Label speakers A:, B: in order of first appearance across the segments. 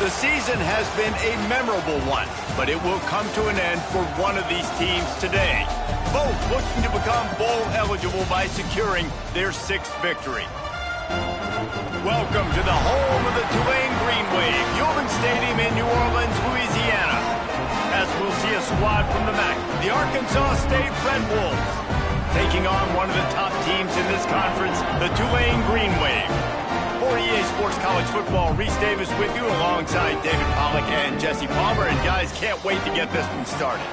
A: The season has been a memorable one, but it will come to an end for one of these teams today. Both looking to become bowl eligible by securing their 6th victory. Welcome to the home of the Tulane Green Wave, Human Stadium in New Orleans, Louisiana. As we'll see a squad from the MAC, the Arkansas State Red Wolves, taking on one of the top teams in this conference, the Tulane Green Wave. For EA Sports College Football, Reese Davis with you alongside David Pollack and Jesse Palmer. And guys, can't wait to get this one started.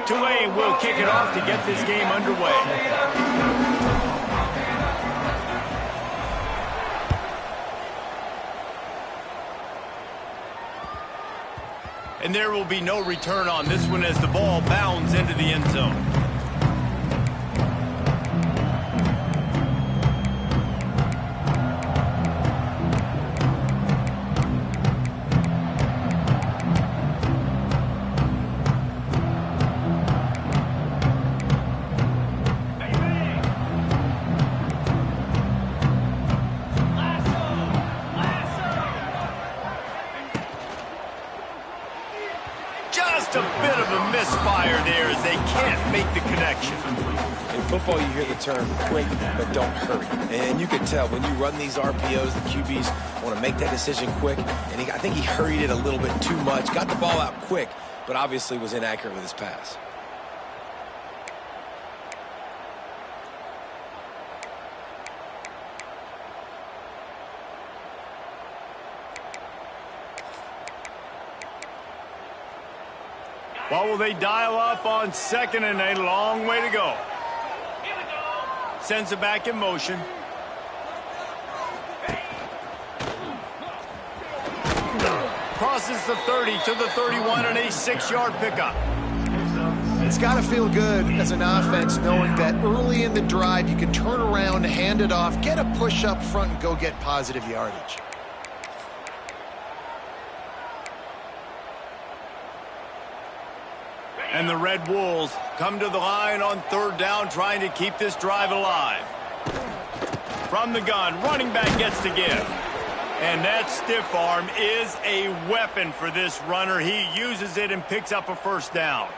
A: Tulane will kick it off to get this game underway. And there will be no return on this one as the ball bounds into the end zone. Just a bit of a misfire there as they can't make the connection.
B: In football, you hear the term quick, but don't hurry. And you can tell when you run these RPOs, the QBs want to make that decision quick. And I think he hurried it a little bit too much. Got the ball out quick, but obviously was inaccurate with his pass.
A: What will they dial up on 2nd and a long way to go? Sends it back in motion. Crosses the 30 to the 31 and a 6-yard pickup.
C: It's got to feel good as an offense knowing that early in the drive you can turn around, hand it off, get a push up front, and go get positive yardage.
A: And the Red Wolves come to the line on 3rd down, trying to keep this drive alive. From the gun, running back gets to give. And that stiff arm is a weapon for this runner. He uses it and picks up a 1st down.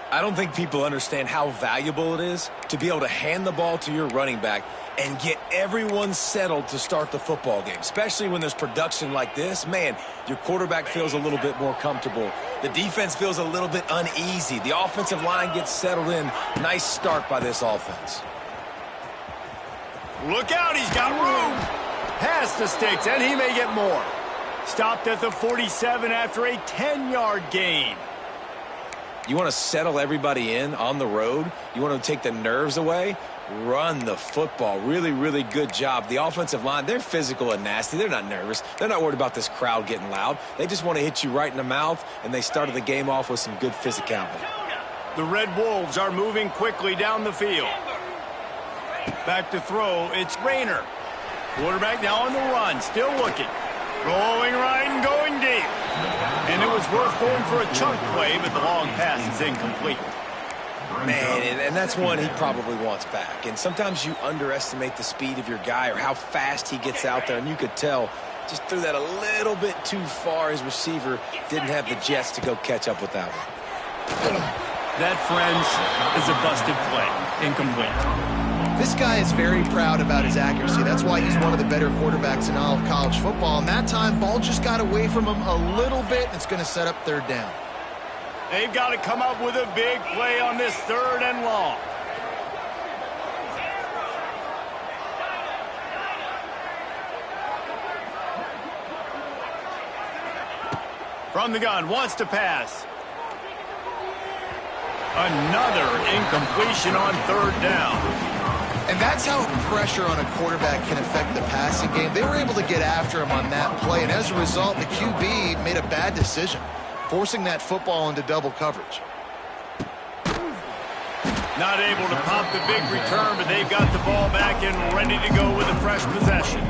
B: I don't think people understand how valuable it is to be able to hand the ball to your running back and get everyone settled to start the football game, especially when there's production like this. Man, your quarterback feels a little bit more comfortable. The defense feels a little bit uneasy. The offensive line gets settled in. Nice start by this offense.
A: Look out, he's got room. Past the sticks, and he may get more. Stopped at the 47 after a 10-yard gain.
B: You want to settle everybody in on the road? You want to take the nerves away? Run the football. Really, really good job. The offensive line, they're physical and nasty. They're not nervous. They're not worried about this crowd getting loud. They just want to hit you right in the mouth, and they started the game off with some good physicality.
A: The Red Wolves are moving quickly down the field. Back to throw, it's Rayner. Quarterback now on the run, still looking. Going right and going deep. And it was worth going for a chunk play, but the long pass is incomplete.
B: Man, and that's one he probably wants back. And sometimes you underestimate the speed of your guy or how fast he gets out there, and you could tell just threw that a little bit too far. His receiver didn't have the jets to go catch up with that one.
A: That, friends, is a busted play. Incomplete.
C: This guy is very proud about his accuracy. That's why he's one of the better quarterbacks in all of college football. And that time, ball just got away from him a little bit. It's going to set up 3rd down.
A: They've got to come up with a big play on this 3rd and long. From the gun, wants to pass. Another incompletion on 3rd down.
C: And that's how pressure on a quarterback can affect the passing game. They were able to get after him on that play, and as a result, the QB made a bad decision, forcing that football into double coverage.
A: Not able to pop the big return, but they've got the ball back and ready to go with a fresh possession.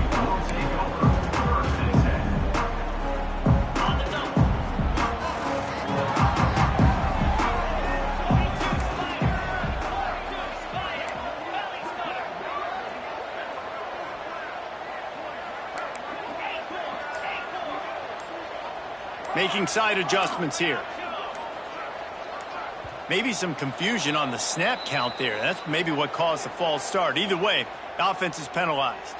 A: Making side adjustments here. Maybe some confusion on the snap count there. That's maybe what caused the false start. Either way, the offense is penalized.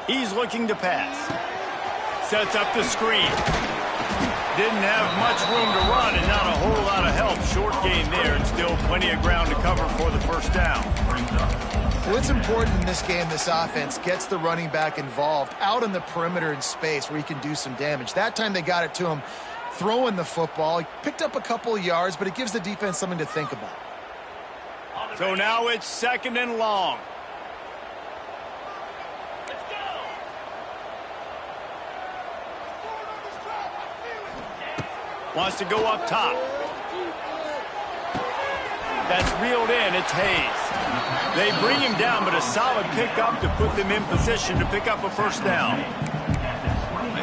A: He's looking to pass. Sets up the screen. Didn't have much room to run and not a whole lot of help. Short gain there and still plenty of ground to cover for the first down.
C: Well, it's important in this game this offense gets the running back involved out on the perimeter in space where he can do some damage. That time they got it to him throwing the football. He picked up a couple of yards, but it gives the defense something to think about.
A: So now it's 2nd and long. Wants to go up top. That's reeled in. It's Hayes. They bring him down, but a solid pickup to put them in position to pick up a first down.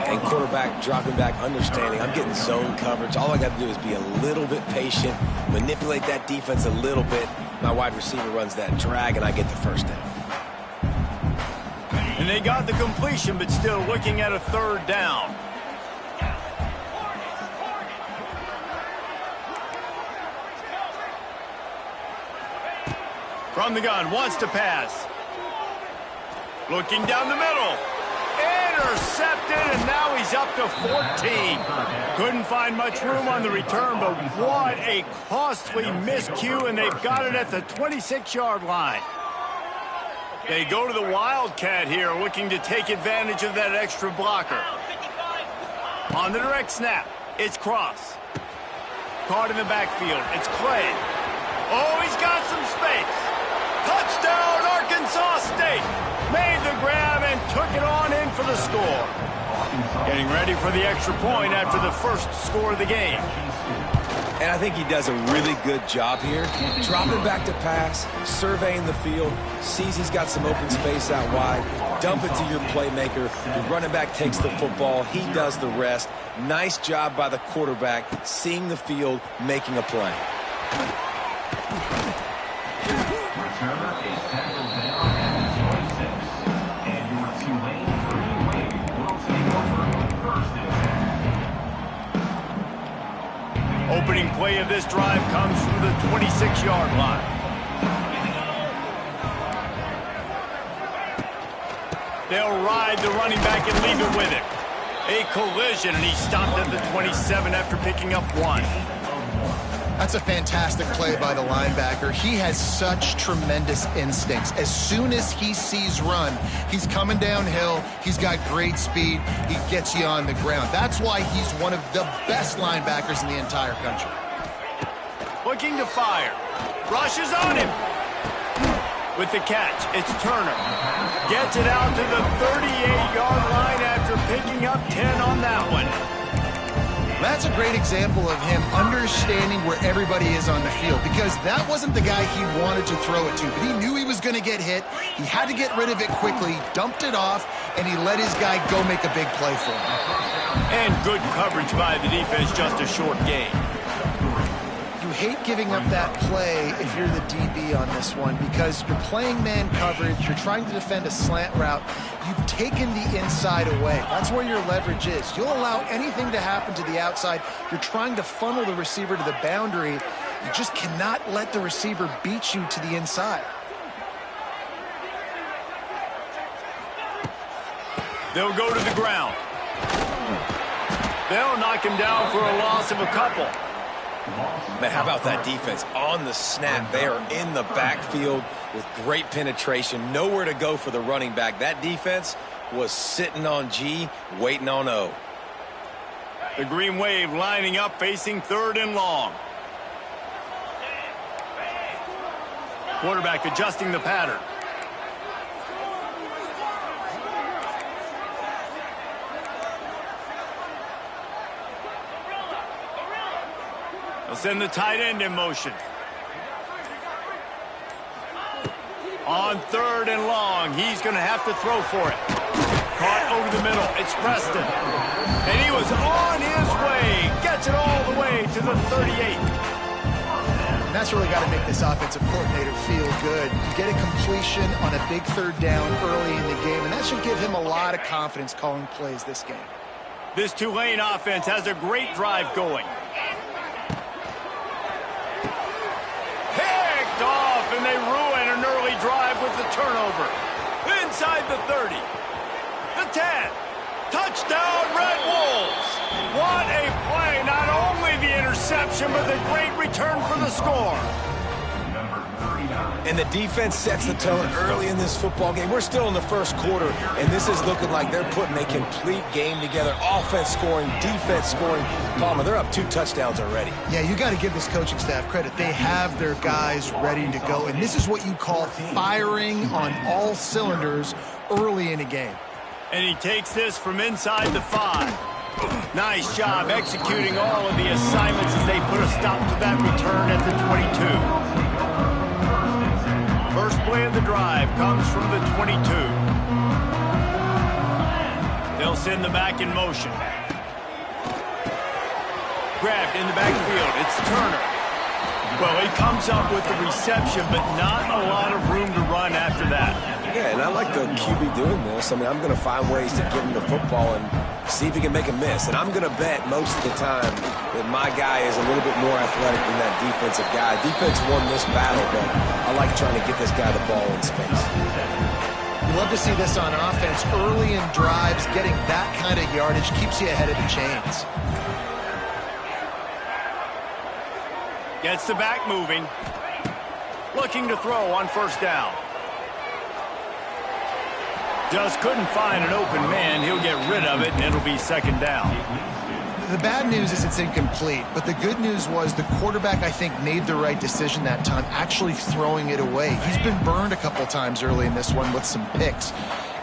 B: And quarterback dropping back, understanding I'm getting zone coverage. All I got to do is be a little bit patient, manipulate that defense a little bit. My wide receiver runs that drag, and I get the first down.
A: And they got the completion, but still looking at a 3rd down. From the gun, wants to pass. Looking down the middle. Intercepted, and now he's up to 14. Couldn't find much room on the return, but what a costly miscue, and they've got it at the 26-yard line. They go to the Wildcat here, looking to take advantage of that extra blocker. On the direct snap, it's Cross. Caught in the backfield, it's Clay. Oh, he's got some space. Touchdown, Arkansas State. Made the grab and took it on in for the score. Getting ready for the extra point after the first score of the game.
B: And I think he does a really good job here. Dropping back to pass, surveying the field, sees he's got some open space out wide. Dump it to your playmaker. Your running back takes the football. He does the rest. Nice job by the quarterback, seeing the field, making a play.
A: Opening play of this drive comes from the 26-yard line. They'll ride the running back and leave it with him. A collision, and he stopped at the 27 after picking up 1.
C: That's a fantastic play by the linebacker. He has such tremendous instincts. As soon as he sees run, he's coming downhill. He's got great speed. He gets you on the ground. That's why he's one of the best linebackers in the entire country.
A: Looking to fire. Rushes on him. With the catch, it's Turner. Gets it out to the 38-yard line after picking up 10 on that one.
C: That's a great example of him understanding where everybody is on the field, because that wasn't the guy he wanted to throw it to, but he knew he was going to get hit. He had to get rid of it quickly, dumped it off, and he let his guy go make a big play for him.
A: And good coverage by the defense, just a short gain.
C: You hate giving up that play if you're the DB on this one, because you're playing man coverage, you're trying to defend a slant route, you've taken the inside away. That's where your leverage is. You'll allow anything to happen to the outside. You're trying to funnel the receiver to the boundary. You just cannot let the receiver beat you to the inside.
A: They'll go to the ground. They'll knock him down for a loss of a couple.
B: Man, how about that defense on the snap? They are in the backfield with great penetration. Nowhere to go for the running back. That defense was sitting on G, waiting on O.
A: The Green Wave lining up, facing 3rd and long. Quarterback adjusting the pattern. They'll send the tight end in motion. On 3rd and long, he's going to have to throw for it. Caught over the middle. It's Preston. And he was on his way. Gets it all the way to the 38.
C: And that's really got to make this offensive coordinator feel good. You get a completion on a big third down early in the game, and that should give him a lot of confidence calling plays this game.
A: This Tulane offense has a great drive going. Picked off, and they ruin an early drive with the turnover. Inside the 30. The 10. Touchdown, Red Wolves. What a play. Not only the interception, but the great return for the score.
B: And the defense sets the tone early in this football game. We're still in the first quarter, and this is looking like they're putting a complete game together. Offense scoring, defense scoring. Palmer, they're up 2 touchdowns already.
C: Yeah, you got to give this coaching staff credit. They have their guys ready to go, and this is what you call firing on all cylinders early in a game.
A: And he takes this from inside the 5. Nice job executing all of the assignments as they put a stop to that return at the 22. First play of the drive comes from the 22. They'll send the back in motion. Grabbed in the backfield. It's Turner. Well, he comes up with the reception, but not a lot of room to run after that.
B: Yeah, and I like the QB doing this. I mean, I'm going to find ways to give him the football and see if he can make a miss. And I'm going to bet most of the time that my guy is a little bit more athletic than that defensive guy. Defense won this battle, but I like trying to get this guy the ball in space.
C: You love to see this on offense. Early in drives, getting that kind of yardage keeps you ahead of the chains.
A: Gets the back moving. Looking to throw on first down. Just couldn't find an open man. He'll get rid of it, and it'll be second down.
C: The bad news is it's incomplete, but the good news was the quarterback, I think, made the right decision that time, actually throwing it away. He's been burned a couple times early in this one with some picks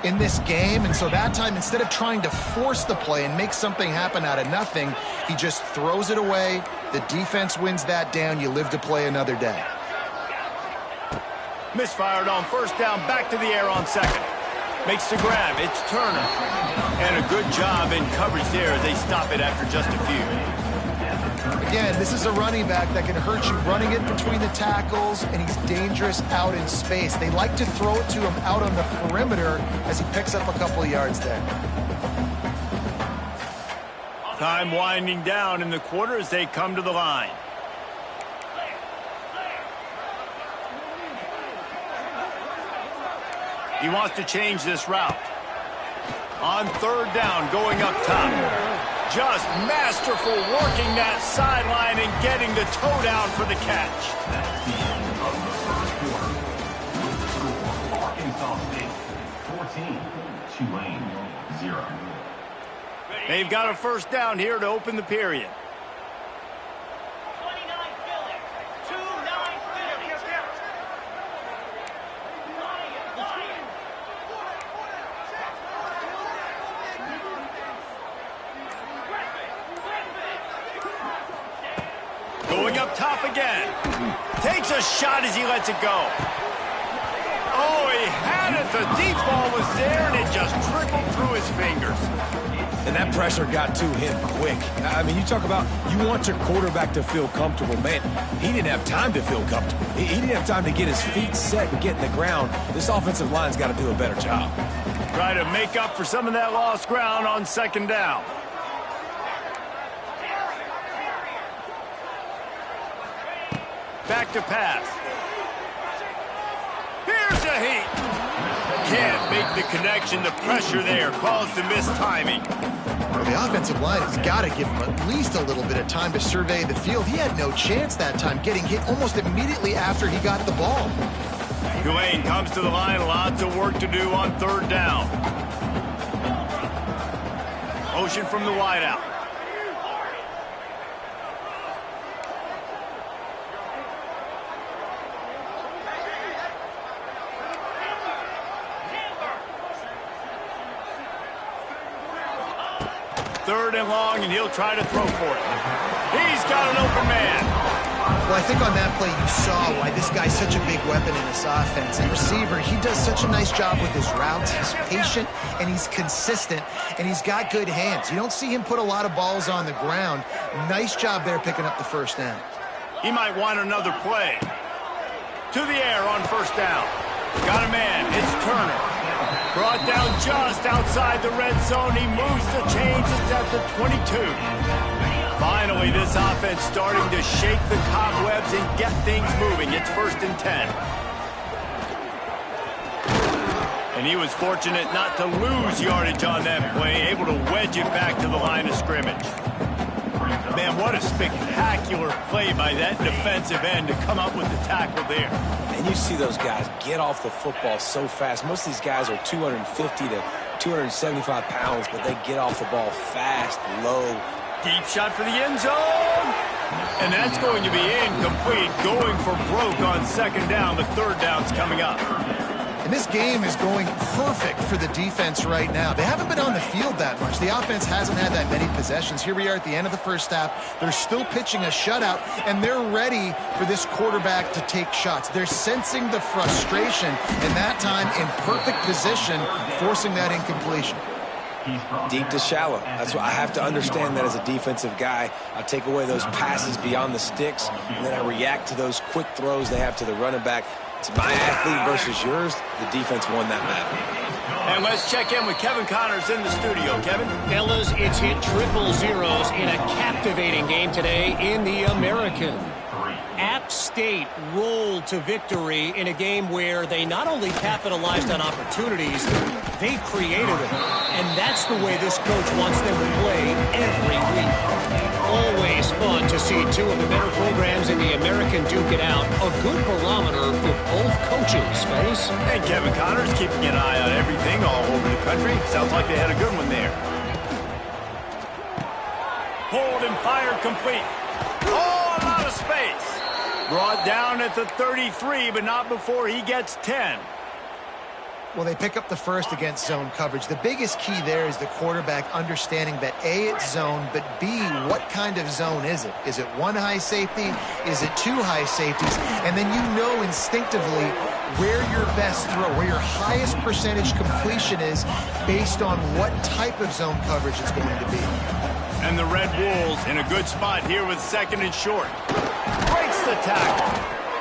C: in this game, and so that time, instead of trying to force the play and make something happen out of nothing, he just throws it away. The defense wins that down. You live to play another day.
A: Misfired on first down, back to the air on second. Makes the grab. It's Turner. And a good job in coverage there as they stop it after just a few.
C: Again, this is a running back that can hurt you running it between the tackles, and he's dangerous out in space. They like to throw it to him out on the perimeter as he picks up a couple of yards there.
A: Time winding down in the quarter as they come to the line. He wants to change this route. On third down, going up top. Just masterful working that sideline and getting the toe down for the catch.
D: That's the end of the first quarter. Score, Arkansas State 14, Tulane 0.
A: They've got a first down here to open the period. Going up top again. Takes a shot as he lets it go. Oh, he had it. The deep ball was there, and it just trickled through his fingers.
B: And that pressure got to him quick. I mean, you talk about you want your quarterback to feel comfortable. Man, he didn't have time to feel comfortable. He didn't have time to get his feet set and get in the ground. This offensive line's got to do a better job.
A: Try to make up for some of that lost ground on second down. Back to pass. Here's a heat. Can't make the connection. The pressure there caused the missed timing.
C: Well, the offensive line has got to give him at least a little bit of time to survey the field. He had no chance that time, getting hit almost immediately after he got the ball.
A: Tulane comes to the line. Lots of work to do on third down. Motion from the wideout. Third and long, and he'll try to throw for it. He's got an open man.
C: Well, I think on that play you saw why this guy's such a big weapon in this offense. And receiver, he does such a nice job with his routes. He's patient, and he's consistent, and he's got good hands. You don't see him put a lot of balls on the ground. Nice job there picking up the first down.
A: He might want another play. To the air on first down. Got a man. It's Turner. Brought down just outside the red zone. He moves the chains. It's at the 22. Finally, this offense starting to shake the cobwebs and get things moving. It's 1st and 10. And he was fortunate not to lose yardage on that play, able to wedge it back to the line of scrimmage. Man, what a spectacular play by that defensive end to come up with the tackle there.
B: And you see those guys get off the football so fast. Most of these guys are 250 to 275 pounds, but they get off the ball fast, low.
A: Deep shot for the end zone. And that's going to be incomplete, going for broke on 2nd down. The 3rd down's coming up.
C: And this game is going perfect for the defense right now. They haven't been on the field that much. The offense hasn't had that many possessions. Here we are at the end of the first half. They're still pitching a shutout, and they're ready for this quarterback to take shots. They're sensing the frustration, and that time in perfect position, forcing that incompletion.
B: Deep to shallow. That's why I have to understand that as a defensive guy. I take away those passes beyond the sticks, and then I react to those quick throws they have to the running back. It's my athlete versus yours. The defense won that battle.
A: And let's check in with Kevin Connors in the studio. Kevin?
E: Fellas, it's hit triple zeros in a captivating game today in the American. App State rolled to victory in a game where they not only capitalized on opportunities, they created them. And that's the way this coach wants them to play every week. Always fun to see two of the better programs in the American duke it out. A good barometer for both coaches, fellas.
A: And Kevin Connors keeping an eye on everything all over the country. Sounds like they had a good one there. Pulled and fired complete. Oh, a lot of space. Brought down at the 33, but not before he gets 10.
C: Well, they pick up the first against zone coverage. The biggest key there is the quarterback understanding that A, it's zone, but B, what kind of zone is it? Is it one high safety? Is it two high safeties? And then you know instinctively where your best throw, where your highest percentage completion is based on what type of zone coverage it's going to be.
A: And the Red Wolves in a good spot here with 2nd and short. Breaks the tackle.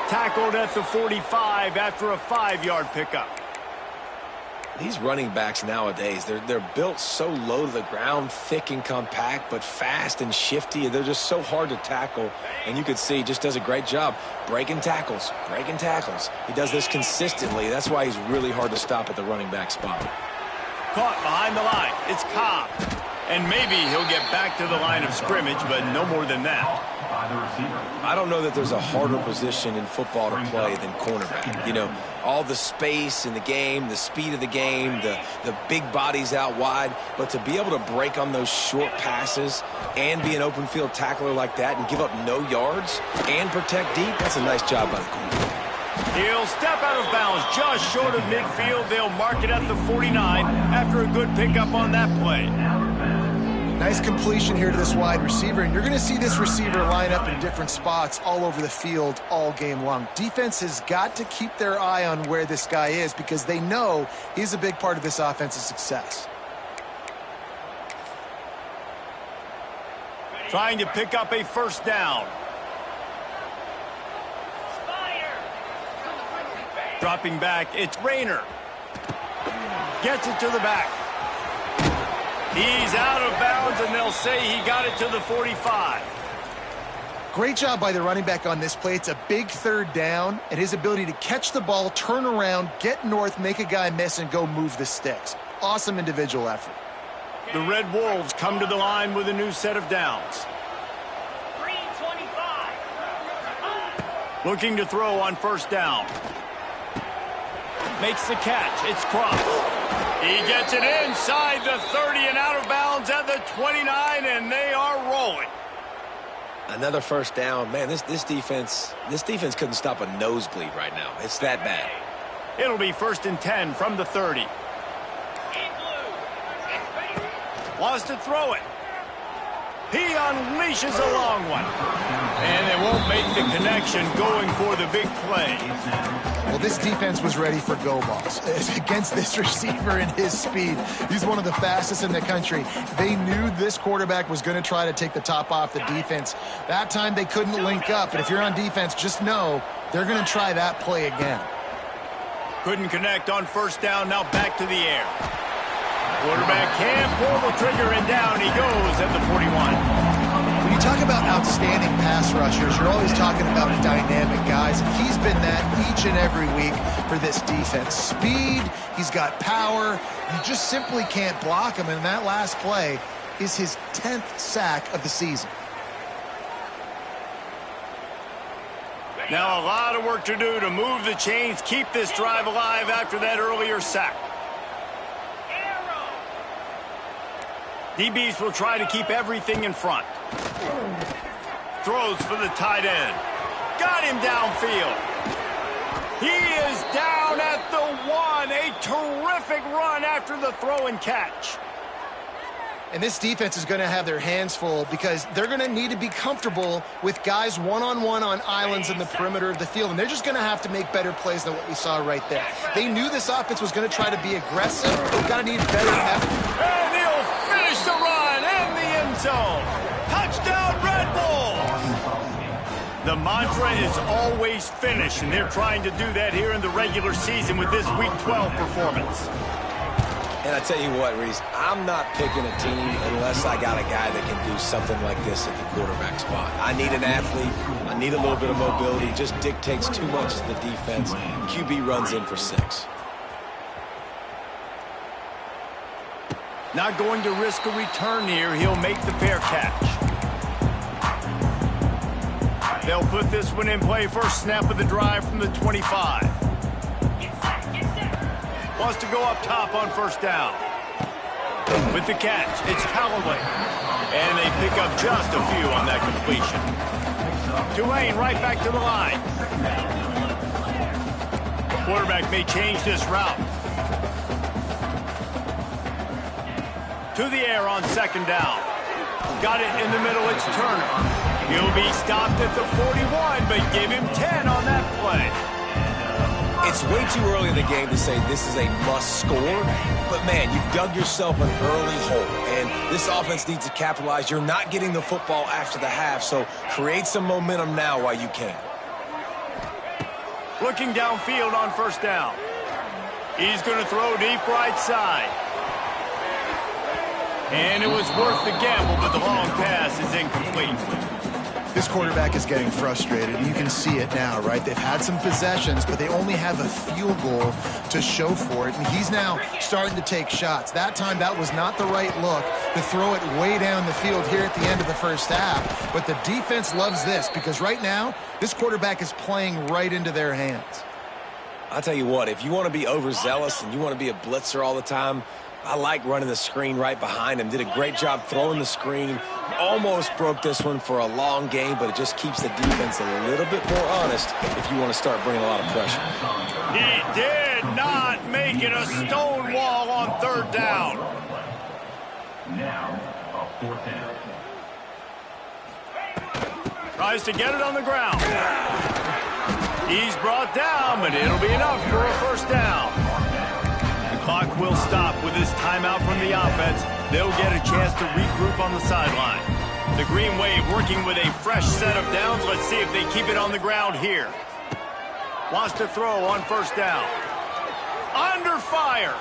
A: Tackled at the 45 after a 5-yard pickup.
B: These running backs nowadays, they're built so low to the ground, thick and compact, but fast and shifty. They're just so hard to tackle. And you could see he just does a great job breaking tackles, breaking tackles. He does this consistently. That's why he's really hard to stop at the running back spot.
A: Caught behind the line. It's Cobb. And maybe he'll get back to the line of scrimmage, but no more than that.
B: I don't know that there's a harder position in football to play than cornerback. You know, all the space in the game, the speed of the game, the big bodies out wide. But to be able to break on those short passes and be an open field tackler like that and give up no yards and protect deep, that's a nice job by the corner.
A: He'll step out of bounds just short of midfield. They'll mark it at the 49 after a good pickup on that play.
C: Nice completion here to this wide receiver, and you're going to see this receiver line up in different spots all over the field all game long. Defense has got to keep their eye on where this guy is because they know he's a big part of this offense's success.
A: Trying to pick up a 1st down. Dropping back, it's Rayner. Gets it to the back. He's out of bounds, and they'll say he got it to the 45.
C: Great job by the running back on this play. It's a big 3rd down, and his ability to catch the ball, turn around, get north, make a guy miss, and go move the sticks. Awesome individual effort.
A: The Red Wolves come to the line with a new set of downs.
E: 325.
A: Looking to throw on 1st down. Makes the catch. It's Cross. He gets it inside the 30 and out of bounds at the 29, and they are rolling.
B: Another 1st down. Man, this defense couldn't stop a nosebleed right now. It's that bad.
A: It'll be 1st and 10 from the 30. Wants to throw it. He unleashes a long one. And they won't make the connection going for the big play.
C: Well, this defense was ready for go balls against this receiver and his speed. He's one of the fastest in the country. They knew this quarterback was going to try to take the top off the defense. That time they couldn't link up, but if you're on defense, just know they're going to try that play again.
A: Couldn't connect on first down, now back to the air. Quarterback can't pull the trigger, and down he goes at the 41.
C: When you talk about outstanding pass rushers, you're always talking about dynamic guys. He's been that each and every week for this defense. Speed, he's got power. You just simply can't block him, and that last play is his 10th sack of the season.
A: Now a lot of work to do to move the chains, keep this drive alive after that earlier sack. DBs will try to keep everything in front. Throws for the tight end. Got him downfield. He is down at the 1. A terrific run after the throw and catch.
C: And this defense is going to have their hands full because they're going to need to be comfortable with guys one-on-one on islands in the perimeter of the field. And they're just going to have to make better plays than what we saw right there. They knew this offense was going to try to be aggressive. They've got to need better effort.
A: And he'll finish the run in the end zone. Touchdown, Red Bull! The mantra is always finish, and they're trying to do that here in the regular season with this Week 12 performance.
B: And I tell you what, Reese, I'm not picking a team unless I got a guy that can do something like this at the quarterback spot. I need an athlete. I need a little bit of mobility. It just dictates too much to the defense. QB runs in for 6.
A: Not going to risk a return here. He'll make the fair catch. They'll put this one in play. First snap of the drive from the 25. Wants to go up top on first down. With the catch, it's Callaway. And they pick up just a few on that completion. Tulane right back to the line. Quarterback may change this route. To the air on second down. Got it in the middle, it's Turner. He'll be stopped at the 41, but give him 10 on that play.
B: It's way too early in the game to say this is a must score, but man, you've dug yourself an early hole, and this offense needs to capitalize. You're not getting the football after the half, so create some momentum now while you can.
A: Looking downfield on first down. He's going to throw deep right side. And it was worth the gamble, but the long pass is incomplete.
C: This quarterback is getting frustrated, and you can see it now, right? They've had some possessions, but they only have a field goal to show for it, and he's now starting to take shots. That time, that was not the right look to throw it way down the field here at the end of the first half, but the defense loves this because right now, this quarterback is playing right into their hands.
B: I'll tell you what, if you want to be overzealous and you want to be a blitzer all the time, I like running the screen right behind him. Did a great job throwing the screen. Almost broke this one for a long game, but it just keeps the defense a little bit more honest if you want to start bringing a lot of pressure.
A: He did not make it a stone wall on third down.
D: Now, a 4th down.
A: Tries to get it on the ground. He's brought down, but it'll be enough for a first down. Clock will stop with this timeout from the offense. They'll get a chance to regroup on the sideline. The Green Wave working with a fresh set of downs. Let's see if they keep it on the ground here. Wants to throw on first down. Under fire.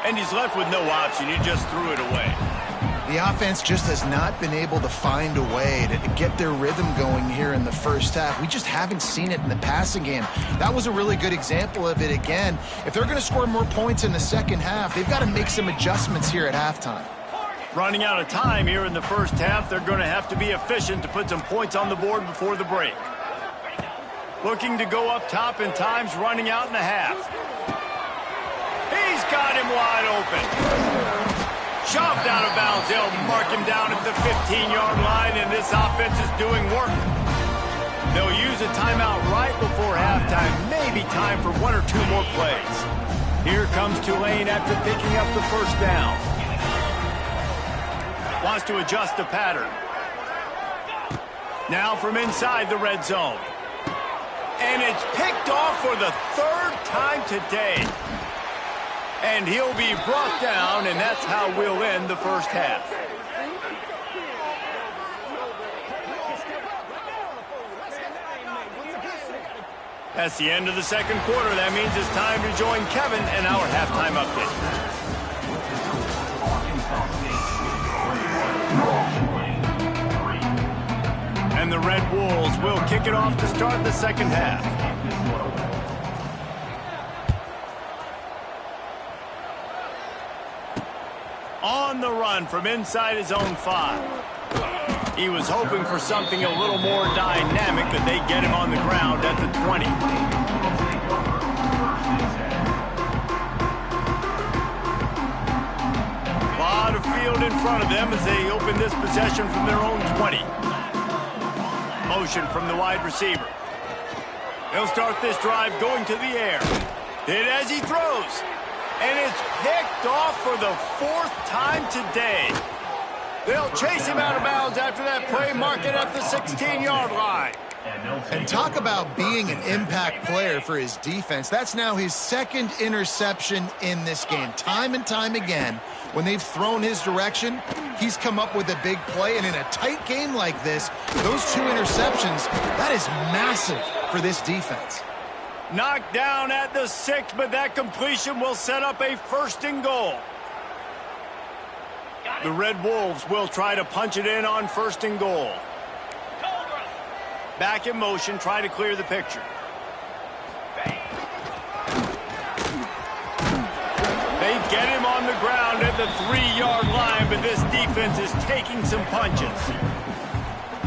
A: And he's left with no option. He just threw it away.
C: The offense just has not been able to find a way to get their rhythm going here in the first half. We just haven't seen it in the passing game. That was a really good example of it again. If they're going to score more points in the second half, they've got to make some adjustments here at halftime.
A: Running out of time here in the first half, they're going to have to be efficient to put some points on the board before the break. Looking to go up top, and time's running out in the half. He's got him wide open. Shoved out of bounds. They'll mark him down at the 15-yard line, and this offense is doing work. They'll use a timeout right before halftime. Maybe time for 1 or 2 more plays. Here comes Tulane after picking up the first down. Wants to adjust the pattern. Now from inside the red zone. And it's picked off for the third time today. And he'll be brought down, and that's how we'll end the first half. That's the end of the second quarter. That means it's time to join Kevin in our halftime update. And the Red Wolves will kick it off to start the second half. On the run from inside his own 5. He was hoping for something a little more dynamic, but they get him on the ground at the 20. A lot of field in front of them as they open this possession from their own 20. Motion from the wide receiver. He'll start this drive going to the air. Hit as he throws. And it's picked off for the 4th time today. They'll chase him out of bounds after that play, mark it at the 16-yard line.
C: And talk about being an impact player for his defense. That's now his 2nd interception in this game. Time and time again, when they've thrown his direction, he's come up with a big play. And in a tight game like this, those 2 interceptions, that is massive for this defense.
A: Knocked down at the 6, but that completion will set up a 1st and goal. The Red Wolves will try to punch it in on 1st and goal. Back in motion, try to clear the picture. They get him on the ground at the 3-yard line, but this defense is taking some punches.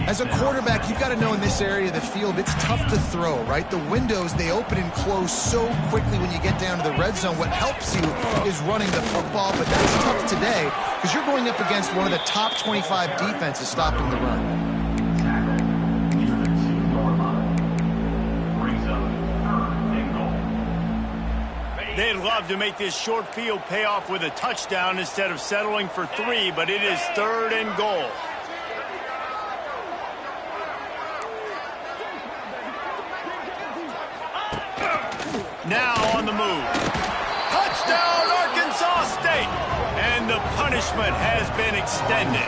C: As a quarterback, you've got to know in this area of the field, it's tough to throw, right? The windows, they open and close so quickly when you get down to the red zone. What helps you is running the football, but that's tough today because you're going up against one of the top 25 defenses stopping the run.
A: They'd love to make this short field pay off with a touchdown instead of settling for 3, but it is 3rd and goal. Now on the move. Touchdown, Arkansas State! And the punishment has been extended.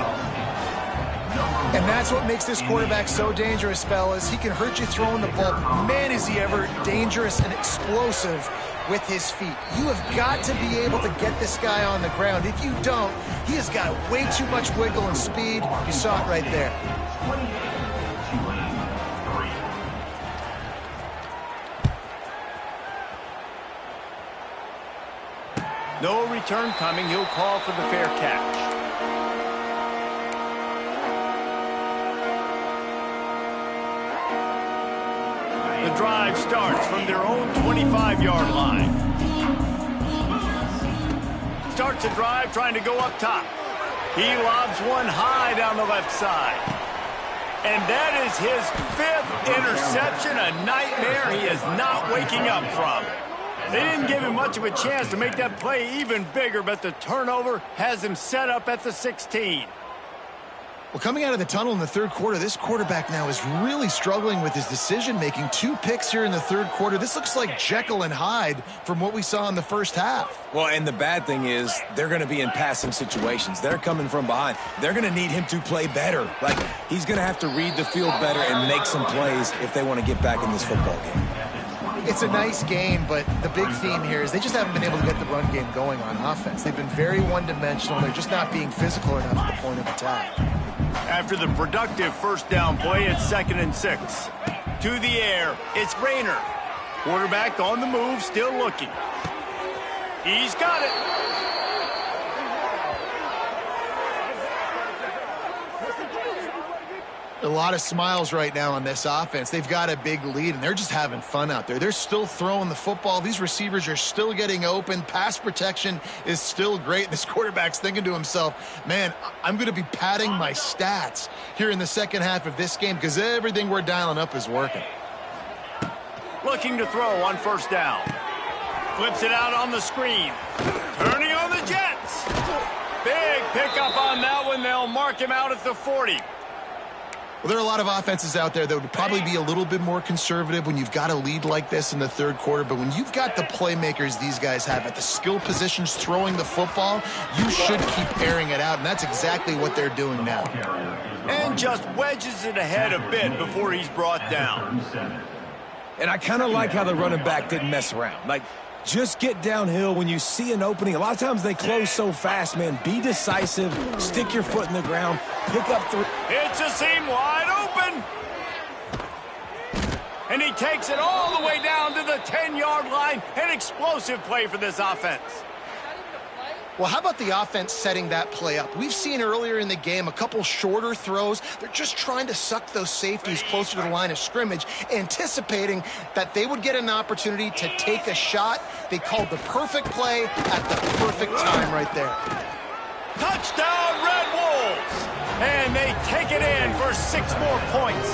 C: And that's what makes this quarterback so dangerous, fellas. He can hurt you throwing the ball. Man, is he ever dangerous and explosive with his feet. You have got to be able to get this guy on the ground. If you don't, he has got way too much wiggle and speed. You saw it right there.
A: No return coming. He'll call for the fair catch. The drive starts from their own 25-yard line. Starts a drive trying to go up top. He lobs one high down the left side. And that is his 5th interception, a nightmare he is not waking up from. They didn't give him much of a chance to make that play even bigger, but the turnover has him set up at the 16.
C: Well, coming out of the tunnel in the 3rd quarter, this quarterback now is really struggling with his decision-making. 2 picks here in the 3rd quarter. This looks like Jekyll and Hyde from what we saw in the first half.
B: Well, and the bad thing is they're going to be in passing situations. They're coming from behind. They're going to need him to play better. Like, he's going to have to read the field better and make some plays if they want to get back in this football game.
C: It's a nice game, but the big theme here is they just haven't been able to get the run game going on offense. They've been very one-dimensional. They're just not being physical enough at the point of attack.
A: After the productive first down play, it's 2nd and 6. To the air, it's Rayner. Quarterback on the move, still looking. He's got it.
C: A lot of smiles right now on this offense. They've got a big lead, and they're just having fun out there. They're still throwing the football. These receivers are still getting open. Pass protection is still great. This quarterback's thinking to himself, man, I'm going to be padding my stats here in the second half of this game because everything we're dialing up is working.
A: Looking to throw on first down. Flips it out on the screen. Turning on the Jets. Big pickup on that one. They'll mark him out at the 40.
C: Well, there are a lot of offenses out there that would probably be a little bit more conservative when you've got a lead like this in the third quarter. But when you've got the playmakers these guys have at the skill positions throwing the football, you should keep airing it out, and that's exactly what they're doing now.
A: And just wedges it ahead a bit before he's brought down.
B: And I kind of like how the running back didn't mess around. Like, just get downhill when you see an opening. A lot of times they close so fast, man. Be decisive. Stick your foot in the ground. Pick up three.
A: It's a seam wide open. And he takes it all the way down to the 10-yard line. An explosive play for this offense.
C: Well, how about the offense setting that play up? We've seen earlier in the game a couple shorter throws. They're just trying to suck those safeties closer to the line of scrimmage, anticipating that they would get an opportunity to take a shot. They called the perfect play at the perfect time right there.
A: Touchdown, Red Wolves! And they take it in for 6 more points.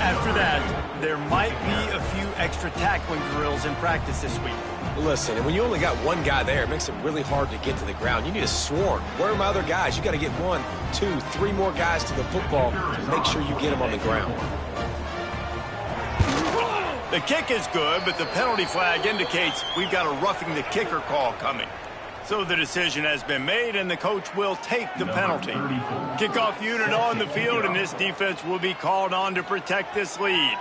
A: After that, there might be a few extra tackling drills in practice this week.
B: Listen, and when you only got one guy there, it makes it really hard to get to the ground. You need a swarm. Where are my other guys? You got to get 1, 2, 3 more guys to the football to make sure you get them on the ground.
A: The kick is good, but the penalty flag indicates we've got a roughing the kicker call coming. So the decision has been made, and the coach will take the penalty. Kickoff unit on the field, and this defense will be called on to protect this lead.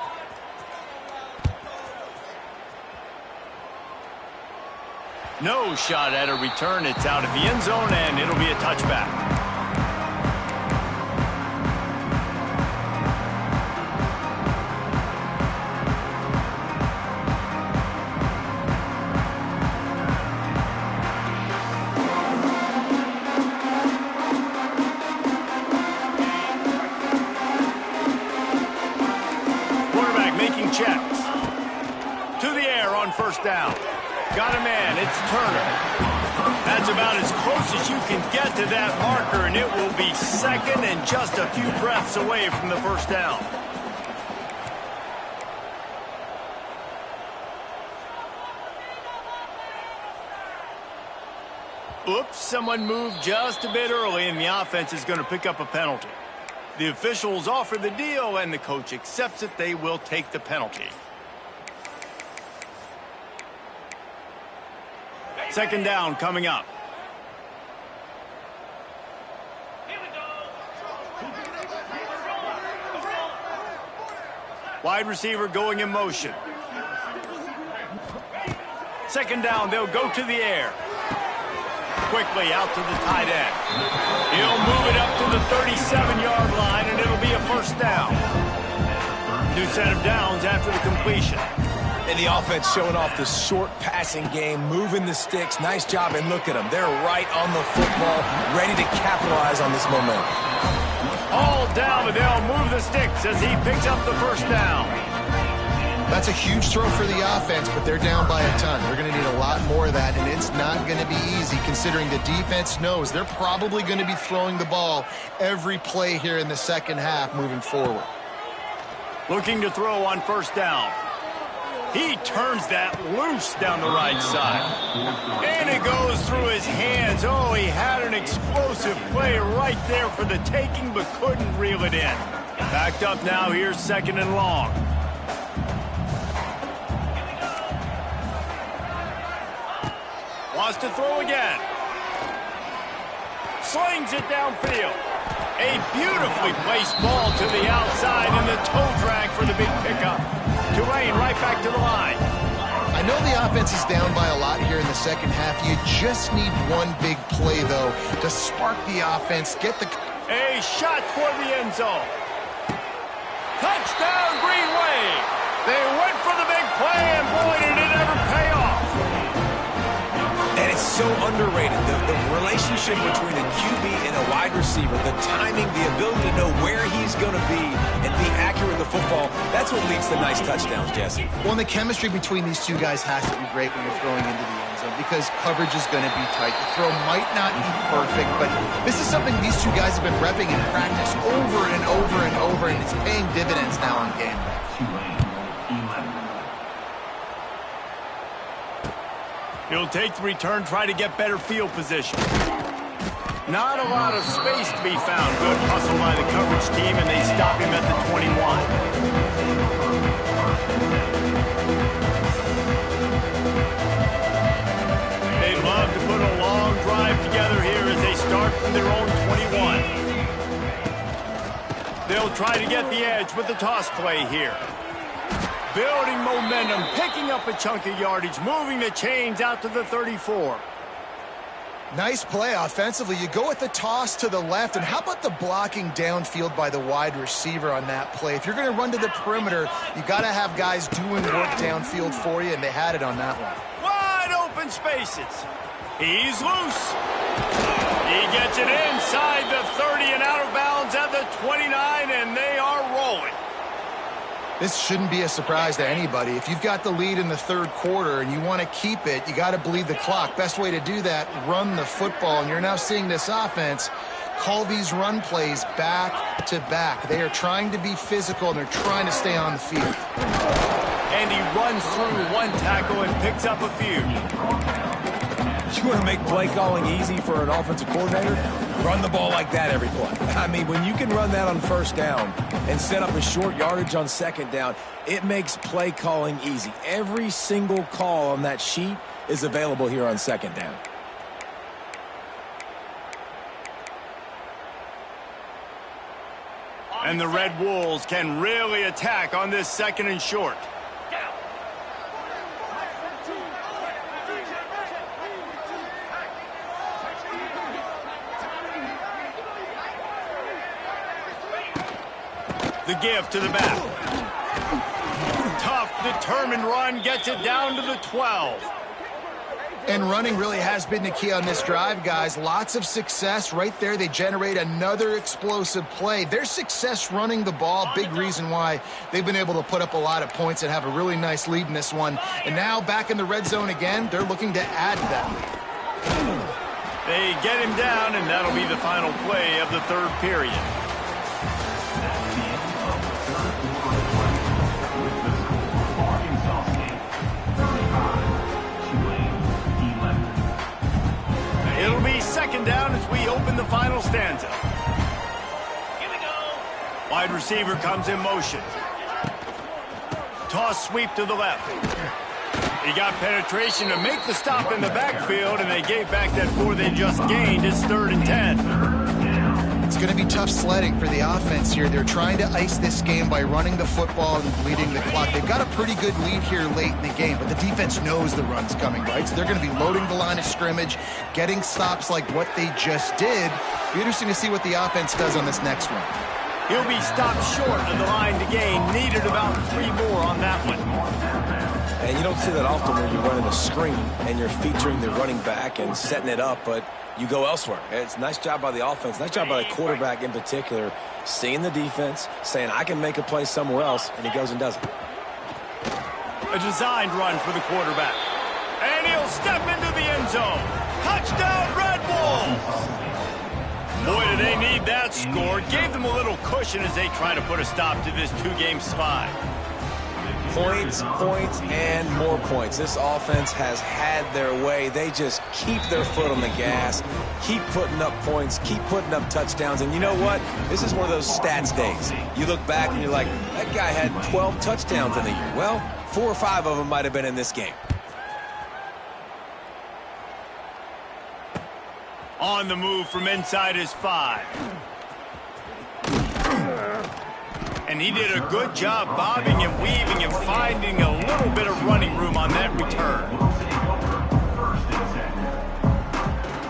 A: No shot at a return. It's out of the end zone, and it'll be a touchback. Quarterback making checks. To the air on first down. Got a man, it's Turner. That's about as close as you can get to that marker, and it will be second and just a few breaths away from the first down. Oops, someone moved just a bit early, and the offense is going to pick up a penalty. The officials offer the deal, and the coach accepts it. They will take the penalty. Second down coming up. Wide receiver going in motion. Second down, they'll go to the air. Quickly out to the tight end. He'll move it up to the 37-yard line, and it'll be a first down. New set of downs after the completion.
B: And the offense showing off the short passing game, moving the sticks. Nice job, and look at them. They're right on the football, ready to capitalize on this momentum.
A: All down, but they'll move the sticks as he picks up the first down.
C: That's a huge throw for the offense, but they're down by a ton. They're going to need a lot more of that, and it's not going to be easy considering the defense knows they're probably going to be throwing the ball every play here in the second half moving forward.
A: Looking to throw on first down. He turns that loose down the right side. And it goes through his hands. Oh, he had an explosive play right there for the taking, but couldn't reel it in. Backed up now, here's second and long. Wants to throw again. Slings it downfield. A beautifully placed ball to the outside, and the toe drag for the big pickup. Tulane right back to the line.
C: I know the offense is down by a lot here in the second half. You just need one big play, though, to spark the offense, get the...
A: A shot toward the end zone. Touchdown, Green Wave. They went for the big play, and boy, did it ever pay off.
B: And it's so underrated. The relationship between a QB and a wide receiver, the timing, the ability to know where he's going to be and be accurate with the football, that's what leads to nice touchdowns, Jesse.
C: Well, and the chemistry between these two guys has to be great when you're throwing into the end zone because coverage is going to be tight. The throw might not be perfect, but this is something these two guys have been repping in practice over and over and over, and it's paying dividends now on game day.
A: He'll take the return, try to get better field position. Not a lot of space to be found. Good hustle by the coverage team, and they stop him at the 21. They'd love to put a long drive together here as they start from their own 21. They'll try to get the edge with the toss play here. Building momentum, picking up a chunk of yardage, moving the chains out to the 34.
C: Nice play offensively. You go with the toss to the left, and how about the blocking downfield by the wide receiver on that play? If you're going to run to the perimeter, you got to have guys doing work downfield for you, and they had it on that one.
A: Wide open spaces. He's loose. He gets it inside the 30 and out of bounds at the 29, and they are rolling.
C: This shouldn't be a surprise to anybody. If you've got the lead in the third quarter and you want to keep it, you got to bleed the clock. Best way to do that, run the football. And you're now seeing this offense call these run plays back to back. They are trying to be physical, and they're trying to stay on the field.
A: And he runs through one tackle and picks up a few.
B: You want to make play calling easy for an offensive coordinator? Run the ball like that every play. I mean, when you can run that on first down and set up a short yardage on second down, it makes play calling easy. Every single call on that sheet is available here on second down.
A: And the Red Wolves can really attack on this second and short. The give to the back. Tough, determined run gets it down to the 12.
C: And running really has been the key on this drive, guys. Lots of success right there. They generate another explosive play. Their success running the ball, big reason why they've been able to put up a lot of points and have a really nice lead in this one. And now back in the red zone again, they're looking to add that lead.
A: They get him down, and that'll be the final play of the third period. It'll be second down as we open the final stanza. Here we go. Wide receiver comes in motion. Toss sweep to the left. He got penetration to make the stop in the backfield, and they gave back that 4 they just gained. It's 3rd and 10.
C: It's going to be tough sledding for the offense here. They're trying to ice this game by running the football and bleeding the clock. They've got a pretty good lead here late in the game, but the defense knows the run's coming, right? So they're going to be loading the line of scrimmage, getting stops like what they just did. Be interesting to see what the offense does on this next one.
A: He'll be stopped short of the line to gain. Needed about 3 more on that one.
B: And you don't see that often when you're running a screen and you're featuring the running back and setting it up, but you go elsewhere. It's a nice job by the offense, nice job by the quarterback in particular, seeing the defense, saying, I can make a play somewhere else, and he goes and does it.
A: A designed run for the quarterback. And he'll step into the end zone. Touchdown, Red Wolves! Boy, do they need that score. Gave them a little cushion as they try to put a stop to this 2-game slide.
B: Points, points, and more points. This offense has had their way. They just keep their foot on the gas, keep putting up points, keep putting up touchdowns. And you know what? This is one of those stats days. You look back and you're like, that guy had 12 touchdowns in the year. Well, 4 or 5 of them might have been in this game.
A: On the move from inside his 5. And he did a good job bobbing and weaving and finding a little bit of running room on that return.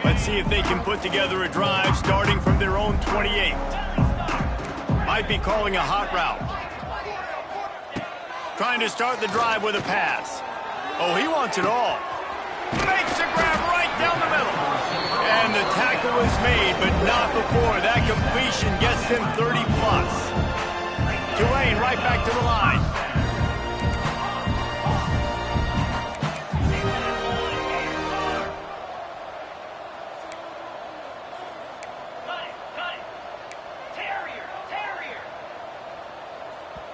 A: Let's see if they can put together a drive starting from their own 28. Might be calling a hot route. Trying to start the drive with a pass. Oh, he wants it all. Makes a grab right down the middle. And the tackle is made, but not before that completion gets them 30+. Tulane right back to the line.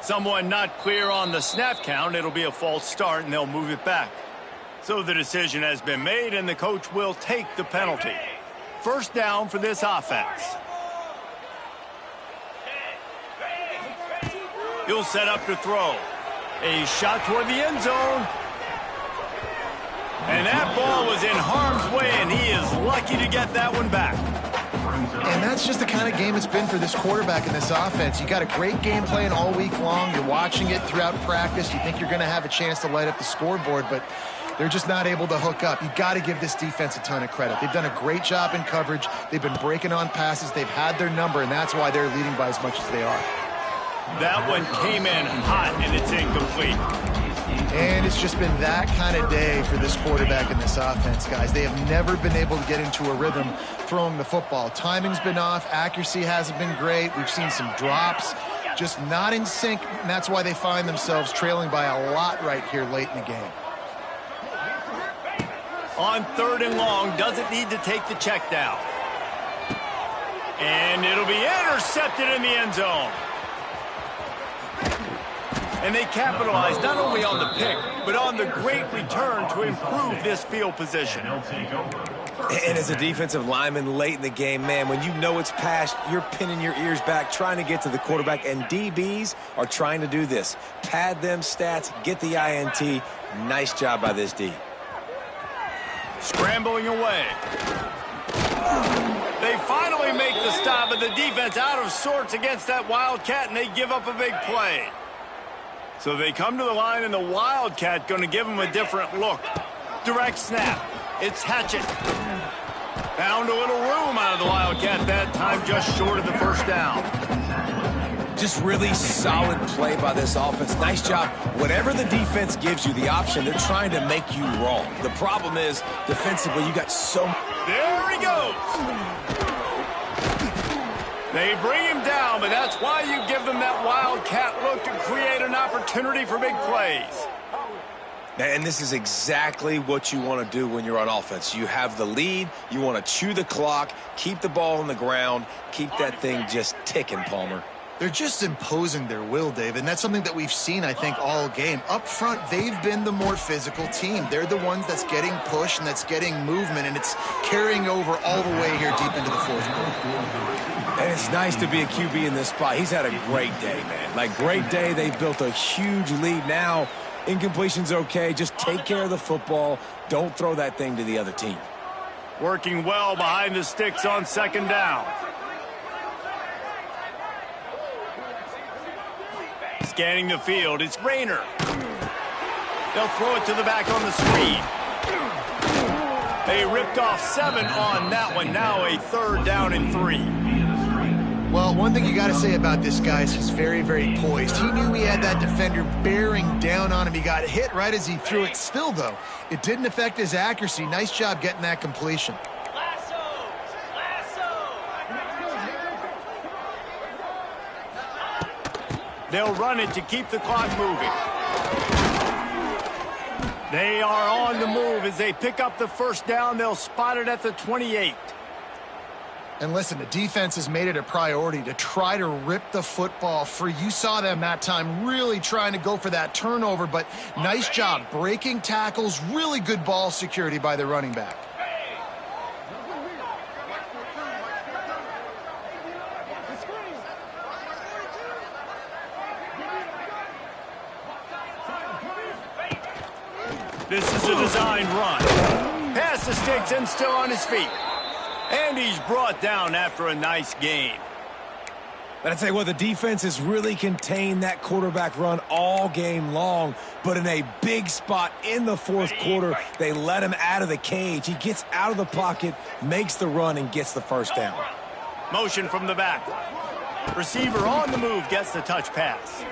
A: Someone not clear on the snap count. It'll be a false start, and they'll move it back. So the decision has been made, and the coach will take the penalty. first down for this offense. He'll set up to throw. A shot toward the end zone. And that ball was in harm's way, and he is lucky to get that one back.
C: And that's just the kind of game it's been for this quarterback in this offense. You got a great game plan all week long. You're watching it throughout practice. You think you're going to have a chance to light up the scoreboard, but they're just not able to hook up. You got to give this defense a ton of credit. They've done a great job in coverage. They've been breaking on passes. They've had their number, and that's why they're leading by as much as they are.
A: That one came in hot, and it's incomplete.
C: And it's just been that kind of day for this quarterback in this offense, guys. They have never been able to get into a rhythm throwing the football. Timing's been off. Accuracy hasn't been great. We've seen some drops, just not in sync, and that's why they find themselves trailing by a lot right here late in the game.
A: On 3rd and long, doesn't need to take the check down. And it'll be intercepted in the end zone. And they capitalize not only on the pick, but on the great return to improve this field position.
B: And as a defensive lineman late in the game, man, when you know it's past, you're pinning your ears back, trying to get to the quarterback, and DBs are trying to do this. Pad them stats, get the INT. Nice job by this D.
A: Scrambling away. They finally make the stop, but the defense out of sorts against that Wildcat, and they give up a big play. So they come to the line, and the Wildcat going to give them a different look. Direct snap. It's Hatchett. Found a little room out of the Wildcat that time, just short of the first down.
B: Just really solid play by this offense. Nice job. Whatever the defense gives you the option, they're trying to make you wrong. The problem is, defensively, you got so...
A: There he goes. They bring him down, but that's why you give them that Wildcat look to create an opportunity for big plays.
B: And this is exactly what you want to do when you're on offense. You have the lead. You want to chew the clock, keep the ball on the ground, keep that thing just ticking, Palmer.
C: They're just imposing their will, Dave, and that's something that we've seen, I think, all game. Up front, they've been the more physical team. They're the ones that's getting pushed and that's getting movement, and it's carrying over all the way here deep into the fourth quarter.
B: And it's nice to be a QB in this spot. He's had a great day, man. Like, great day. They've built a huge lead now. Incompletion's okay. Just take care of the football. Don't throw that thing to the other team.
A: Working well behind the sticks on 2nd down. Scanning the field, it's Rayner. They'll throw it to the back on the screen. They ripped off 7 on that one. Now a 3rd down and 3.
C: Well, one thing you got to say about this guy is he's very, very poised. He knew he had that defender bearing down on him. He got hit right as he threw it. Still, though, it didn't affect his accuracy. Nice job getting that completion.
A: They'll run it to keep the clock moving. They are on the move as they pick up the 1st down. They'll spot it at the 28.
C: And listen, the defense has made it a priority to try to rip the football free. You saw them that time really trying to go for that turnover, but nice job breaking tackles. Really good ball security by the running back.
A: This is a designed run. Past the sticks and still on his feet. And he's brought down after a nice game.
B: But I tell you what, the defense has really contained that quarterback run all game long. But in a big spot in the 4th quarter, they let him out of the cage. He gets out of the pocket, makes the run, and gets the 1st down.
A: Motion from the back. Receiver on the move gets the touch pass.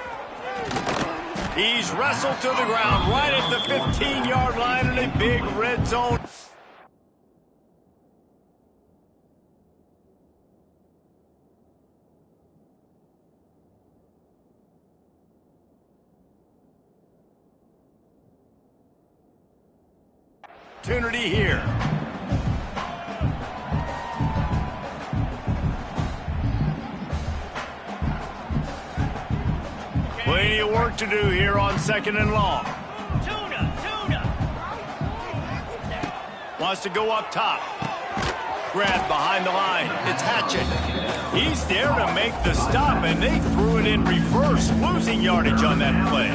A: He's wrestled to the ground right at the 15-yard line in a big red zone. Opportunity here. Plenty of work to do here on 2nd and long. Wants to go up top. grab behind the line. It's Hatchet. He's there to make the stop, and they threw it in reverse, losing yardage on that play.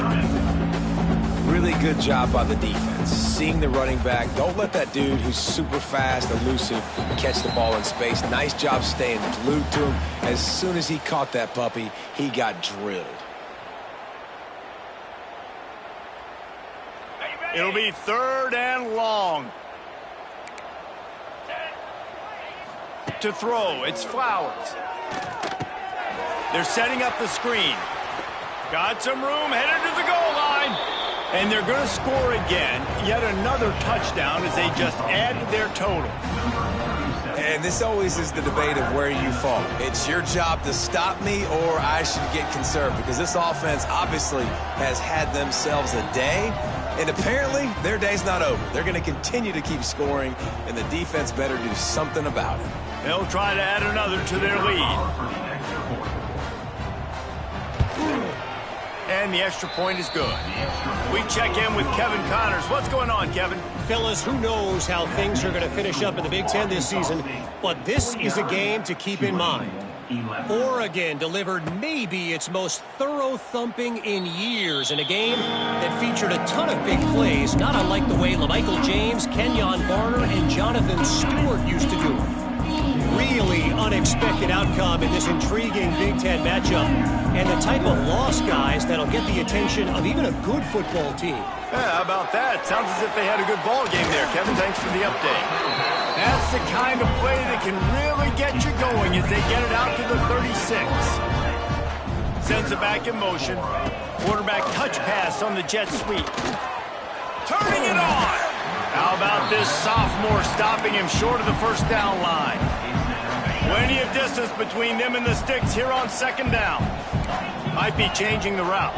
B: Really good job by the defense. Seeing the running back. Don't let that dude who's super fast, elusive, catch the ball in space. Nice job staying glued to him. As soon as he caught that puppy, he got drilled.
A: It'll be 3rd and long. To throw, it's Flowers. They're setting up the screen. Got some room, headed to the goal line. And they're going to score again. Yet another touchdown as they just add to their total.
B: And this always is the debate of where you fall. It's your job to stop me, or I should get conserved, because this offense obviously has had themselves a day, and apparently their day's not over. They're going to continue to keep scoring, and the defense better do something about it.
A: They'll try to add another to their lead. And the extra point is good. We check in with Kevin Connors. What's going on, Kevin?
E: Fellas, who knows how things are going to finish up in the Big Ten this season, but this is a game to keep in mind. Oregon delivered maybe its most thorough thumping in years in a game that featured a ton of big plays, not unlike the way LaMichael James, Kenyon Barner, and Jonathan Stewart used to do it. Really unexpected outcome in this intriguing Big Ten matchup, and the type of loss, guys, that'll get the attention of even a good football team.
A: Yeah, how about that? Sounds as if they had a good ball game there, Kevin. Thanks for the update. That's the kind of play that can really get you going as they get it out to the 36. Sends it back in motion. Quarterback touch pass on the jet sweep. Turning it on! How about this sophomore stopping him short of the first down line? Plenty of distance between them and the sticks here on 2nd down. Might be changing the route.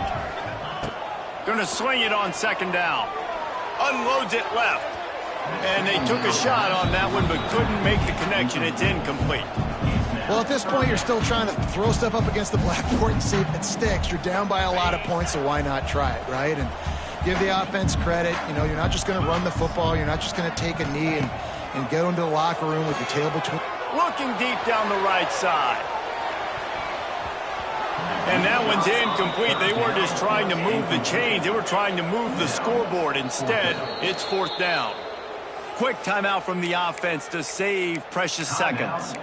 A: Gonna swing it on 2nd down. Unloads it left. And they took a shot on that one but couldn't make the connection. It's incomplete.
C: Well, at this point, you're still trying to throw stuff up against the blackboard and see if it sticks. You're down by a lot of points, so why not try it, right? And give the offense credit. You know, you're not just going to run the football. You're not just going to take a knee and go into the locker room with your tail between.
A: Looking deep down the right side. And that one's incomplete. They weren't just trying to move the chains. They were trying to move the scoreboard. Instead, it's 4th down. Quick timeout from the offense to save precious seconds.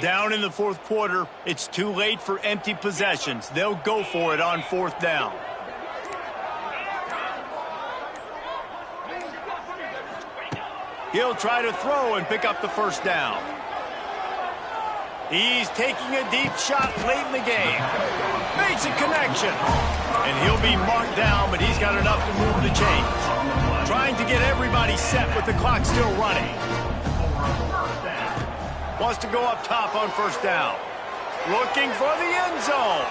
A: Down in the 4th quarter, it's too late for empty possessions. They'll go for it on 4th down. He'll try to throw and pick up the first down. He's taking a deep shot late in the game. Makes a connection. And he'll be marked down, but he's got enough to move the chains. Trying to get everybody set with the clock still running. Wants to go up top on 1st down. Looking for the end zone.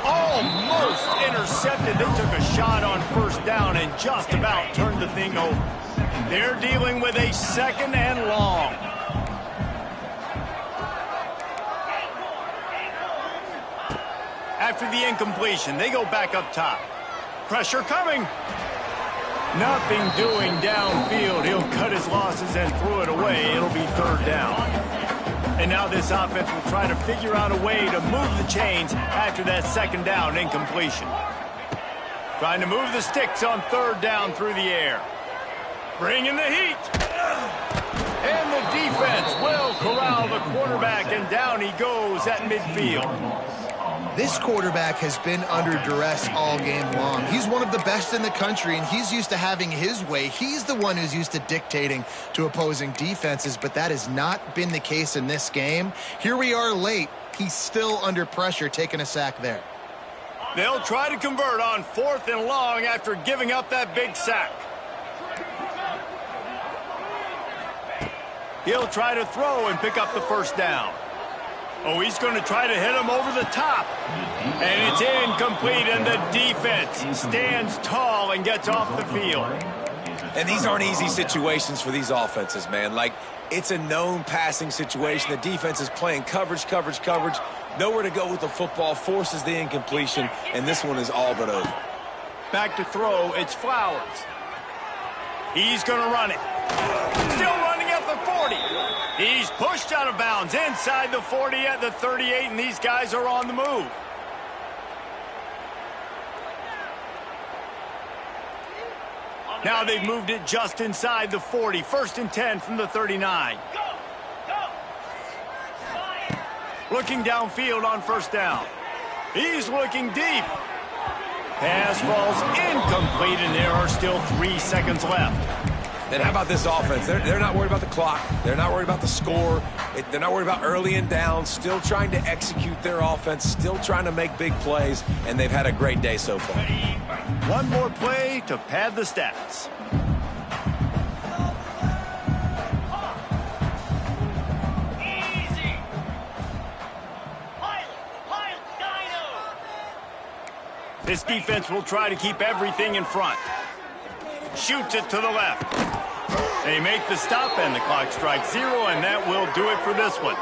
A: Almost intercepted. They took a shot on 1st down and just about turned the thing over. They're dealing with a 2nd and long. After the incompletion, they go back up top. Pressure coming. Nothing doing downfield. He'll cut his losses and throw it away. It'll be 3rd down. And now this offense will try to figure out a way to move the chains after that 2nd down incompletion. Trying to move the sticks on 3rd down through the air. Bringing the heat. And the defense will corral the quarterback, and down he goes at midfield.
C: This quarterback has been under duress all game long. He's one of the best in the country, and he's used to having his way. He's the one who's used to dictating to opposing defenses, but that has not been the case in this game. Here we are late. He's still under pressure, taking a sack there.
A: They'll try to convert on 4th and long after giving up that big sack. He'll try to throw and pick up the first down. Oh, he's going to try to hit him over the top. And it's incomplete, and the defense stands tall and gets off the field.
B: And these aren't easy situations for these offenses, man. Like, it's a known passing situation. The defense is playing coverage. Nowhere to go with the football, forces the incompletion, and this one is all but over.
A: Back to throw, it's Flowers. He's going to run it. Still running at the 40. He's pushed out of bounds inside the 40 at the 38, and these guys are on the move. Now they've moved it just inside the 40. 1st and 10 from the 39. Looking downfield on 1st down. He's looking deep. Pass falls incomplete, and there are still 3 seconds left.
B: And how about this offense? They're not worried about the clock. They're not worried about the score. They're not worried about early and down. Still trying to execute their offense. Still trying to make big plays. And they've had a great day so far.
A: One more play to pad the stats. This defense will try to keep everything in front. Shoots it to the left. They make the stop, and the clock strikes 0, and that will do it for this one.